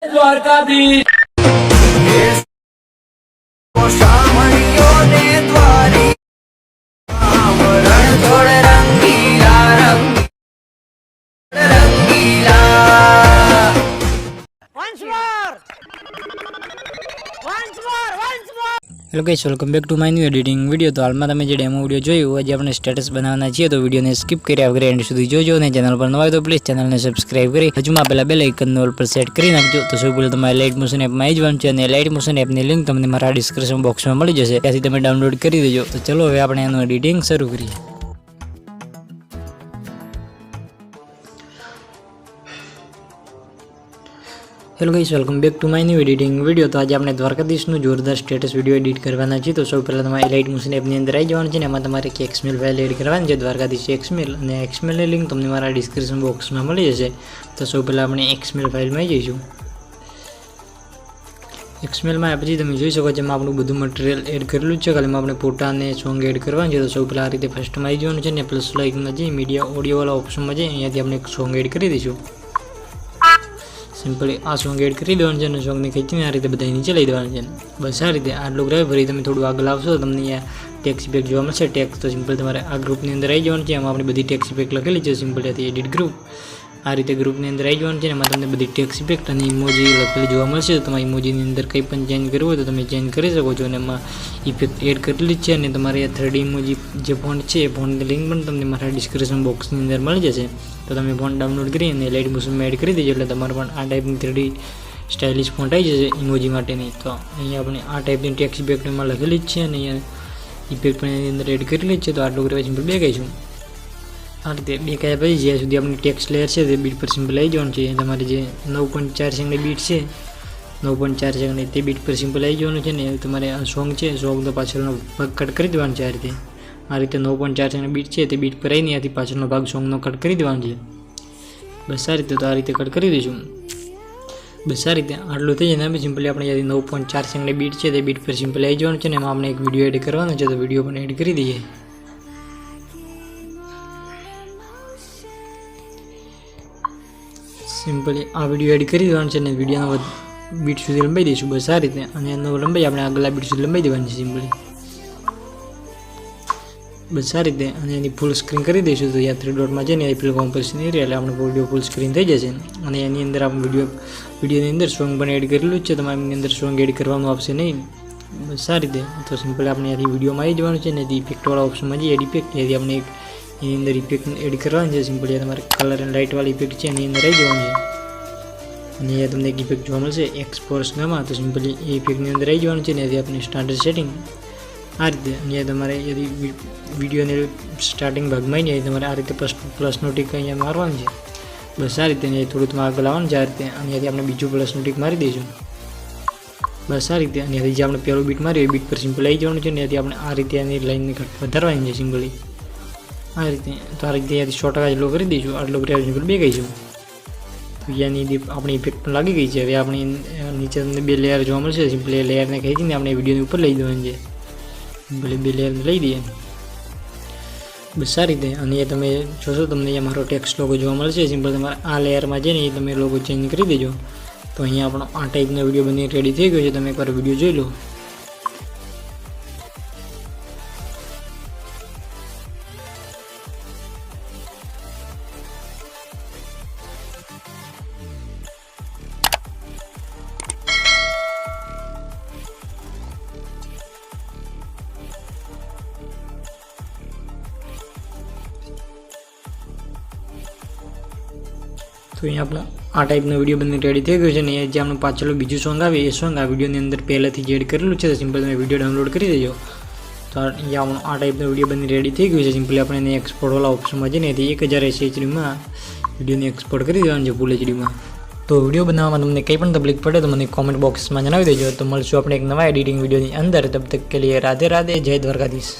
Dwarkadhish hello guys, welcome back to my new editing video. તો હાલમાં તમે જે ડેમો વિડીયો જોયું, આજે આપણે સ્ટેટસ બનાવવાના છીએ. તો વિડીયોને સ્કીપ કર્યા વગર એન્ડ સુધી જોજો અને ચેનલ પર નવા હોય તો પ્લીઝ ચેનલને સબસ્ક્રાઇબ કરી હજુમાં પહેલાં બેલ આઇકનને ઓલ પર સેટ કરી નાખજો. તો સૌ પહેલાં તમારે લાઇટ મોશન એપમાં આવી જવાનું છે અને લાઇટ મોશન એપની લિંક તમને મારા ડિસ્ક્રિપ્શન બોક્સમાં મળી જશે, ત્યાંથી તમે ડાઉનલોડ કરી દેજો. તો ચલો હવે આપણે એનું એડિટિંગ શરૂ કરીએ. Hello guys, welcome back to my new editing video. તો આજે આપણે દ્વારકાધીશનું જોરદાર સ્ટેટસ વિડીયો એડિટ કરવાના છીએ. તો સૌ પહેલાં તમારે લાઇટ મોશન એપની અંદર આવી જવાનું છે ને એમાં તમારે એક એક્સમેલ ફાઇલ એડ કરવાની છે, દ્વારકાધીશ એક્સમેલ, અને એક્સમેલની લિંક તમને મારા ડિસ્ક્રિપ્શન બોક્સમાં મળી જશે. તો સૌ પહેલાં આપણે એક્સમેલ ફાઇલમાં આવી જઈશું. એક્સમેલમાં પછી તમે જોઈ શકો છો એમાં આપણું બધું મટીરિયલ એડ કરેલું છે, ખાલી આપણે ફોટા અને સોંગ એડ કરવાનું છે. તો સૌ પહેલાં આ રીતે ફર્સ્ટમાં આવી જવાનું છે ને પ્લસ લાઇકમાં જઈ મીડિયા ઓડિયોવાળા ઓપ્શનમાં જઈ અહીંયાથી આપણે એક સોંગ એડ કરી દઈશું. સિમ્પલી આ સોંગ એડ કરી દેવાનું છે અને સોંગને ખેંચીને આ રીતે બધા નીચે લઈ દેવાનું છે. બસ આ રીતે આટલું ગ્રાફ ફરી તમે થોડું આગળ આવશો તો તમને અહીંયા ટેક્સ ઇફેક્ટ જોવા મળશે. ટેક્સ તો સિમ્પલ તમારે આ ગ્રુપની અંદર આવી જવાનું છે, એમાં આપણી બધી ટેક્સ ઇફેક્ટ લખેલી છે. સિમ્પલ ત્યાંથી એડિટ ગ્રુપ આ રીતે ગ્રુપની અંદર આવી જવાનું છે, એમાં તમને બધી ટેક્સ ઇફેક્ટ અને ઇમોજી લખેલી જોવા મળશે. તો તમારે ઇમોજીની અંદર કંઈ પણ ચેન્જ કરવું હોય તો તમે ચેન્જ કરી શકો છો, અને એમાં ઇફેક્ટ એડ કરેલી જ છે. અને તમારે આ 3D ઇમોજી જે ફોન્ટ છે એ ફોન્ટની લિંક પણ તમને મારા ડિસ્ક્રિપ્શન બોક્સની અંદર મળી જશે. તો તમે ફોન્ટ ડાઉનલોડ કરી અને લાઇટ મોશનમાં એડ કરી દેજો, એટલે તમારે પણ આ ટાઈપની 3D સ્ટાઇલિશ ફોન્ટ આવી જશે ઇમોજી માટેની. તો અહીંયા આપણે આ ટાઈપની ટેક્સ ઇફેક્ટ એમાં લખેલી જ છે અને અહીંયા ઇફેક્ટ પણ એની અંદર એડ કરેલી જ છે. તો આટલું કરવા સિમ્પલ બે કહીશું. આ રીતે બે કયા પછી જ્યાં સુધી આપણી ટેક્સ લેયર છે તે બીટ પર સિમ્પલ આવી જવાનું છે. તમારે જે 9.4 સેકન્ડની બીટ છે, 9.4 સેકન્ડની તે બીટ પર સિમ્પલ આવી જવાનું છે. ને તમારે આ સોંગ છે, સોંગનો પાછળનો ભાગ કટ કરી દેવાનો છે. આ રીતે 9.4 સેકન્ડ બીટ છે તે બીટ પર આવીને ત્યાંથી પાછળનો ભાગ સોંગનો કટ કરી દેવાનો છે. બસ આ રીતે. તો આ રીતે કટ કરી દઈશું. બસ આ રીતે આટલું થઈ જાય ને સિમ્પલી આપણે ત્યાંથી 9.4 સેકન્ડની બીટ છે તે બીટ પર સિમ્પલ આવી જવાનું છે. ને એમાં આપણે એક વિડીયો એડ કરવાનો છે, તો વિડીયો પણ એડ કરી દઈએ. સિમ્પલી આ વિડીયો એડ કરી દેવાનું છે અને વિડીયોનો બીટ સુધી લંબાઈ દઈશું. બસ આ રીતે. અને એનો લંબાઈ આપણે આગલા બીટ સુધી લંબાઈ દેવાની છે સિમ્પલી. બસ આ રીતે. અને એની ફૂલ સ્ક્રીન કરી દઈશું. તો ત્યાં 3 ડોટમાં જઈને એપ્રિલ કોમ્પોઝિશન એરિયા એટલે આપણે વિડીયો ફૂલ સ્ક્રીન થઈ જશે. અને એની અંદર આપણે વિડીયોની અંદર સોંગ પણ એડ કરેલું જ છે, તમારે એની અંદર સોંગ એડ કરવાનું આવશે નહીં. બસ આ રીતે. તો સિમ્પલ આપણે ત્યાંથી વિડીયોમાં આવી જવાનું છે ને ઇફેક્ટવાળા ઓપ્શનમાં જઈએ, એડ ઇફેક્ટ, ત્યાંથી આપણે એક એની અંદર ઇફેક્ટ એડ કરવાની છે. સિમ્પલ તમારે કલર એન્ડ લાઇટવાળી ઇફેક્ટ છે એની અંદર આવી જવાનું છે. અને અહીંયા તમને એક ઇફેક્ટ જોવા મળશે એક્સપોર્સ નામાં. તો સિમ્પલી એ ઇફેક્ટની અંદર આવી જવાનું છે ને ત્યાંથી આપણે સ્ટાન્ડર્ડ સેટિંગ આ રીતે. અહીંયા તમારે યદી વિડીયોને સ્ટાર્ટિંગ ભાગમાં આવી તમારે આ રીતે પ્લસનું ટીક અહીંયા મારવાનું છે. બસ આ રીતે. થોડું તમે આગળ આવવાનું છે આ રીતે. અને ત્યાંથી આપણે બીજું પ્લસનું ટીક મારી દઈશું. બસ આ રીતે. અને જે આપણે પહેલું બીટ માર્યું એ બીટ પર સિમ્પલ આવી જવાનું છે ને ત્યાંથી આપણે આ રીતે એની લાઇનની કટ વધારવાની છે સિમ્પલી આ રીતે. તો આ રીતે ત્યાંથી 100% જેટલો કરી દઈશું. આટલો કરી સિમ્પલ બે કહીશું. તો ત્યાંની આપણી ઇફેક્ટ પણ લાગી ગઈ છે. હવે આપણી નીચે તમને 2 લેયર જોવા મળશે. સિમ્પલી લેયરને ખેંચીને આપણે વિડીયોની ઉપર લઈ દેવાની છે. ભલે 2 લેયરને લઈ દઈએ. બસ આ રીતે. અને એ તમે જોશો તમને અહીંયા મારો ટેક્સ્ટ લોગો જોવા મળશે. સિમ્પલ તમારે આ લેયરમાં જઈને એ તમે લોગો ચેન્જ કરી દેજો. તો અહીંયા આપણો આ ટાઈપનો વિડીયો બની રેડી થઈ ગયો છે. તમે એકવાર વિડીયો જોઈ લો. તો અહીંયા આપણો આ ટાઈપનો વિડીયો બની રેડી થઈ ગયો છે ને જે આપણું પાછળ બીજું સોંગ આવે એ સોંગ આ વિડીયોની અંદર પહેલાંથી જ એડ કરેલું છે. તો સિમ્પલ તમે વિડીયો ડાઉનલોડ કરી દેજો. તો અહીંયા આપણો આ ટાઈપનો વિડીયો બની રેડી થઈ ગયું છે. સિમ્પલી આપણે એને એક્સપોર્ટવાળા ઓપ્શનમાં જઈને 1080 HDમાં વિડીયોને એક્સપોર્ટ કરી દેવાનું છે ફૂલ HDમાં. તો વિડીયો બનાવવામાં તમને કંઈ પણ તકલીફ પડે તો મને કોમેન્ટ બોક્સમાં જણાવી દેજો. તો મળશું આપણે એક નવા એડિટિંગ વિડીયોની અંદર. તબ તક કે લીએ રાધે રાધે, જય દ્વારકાધીશ.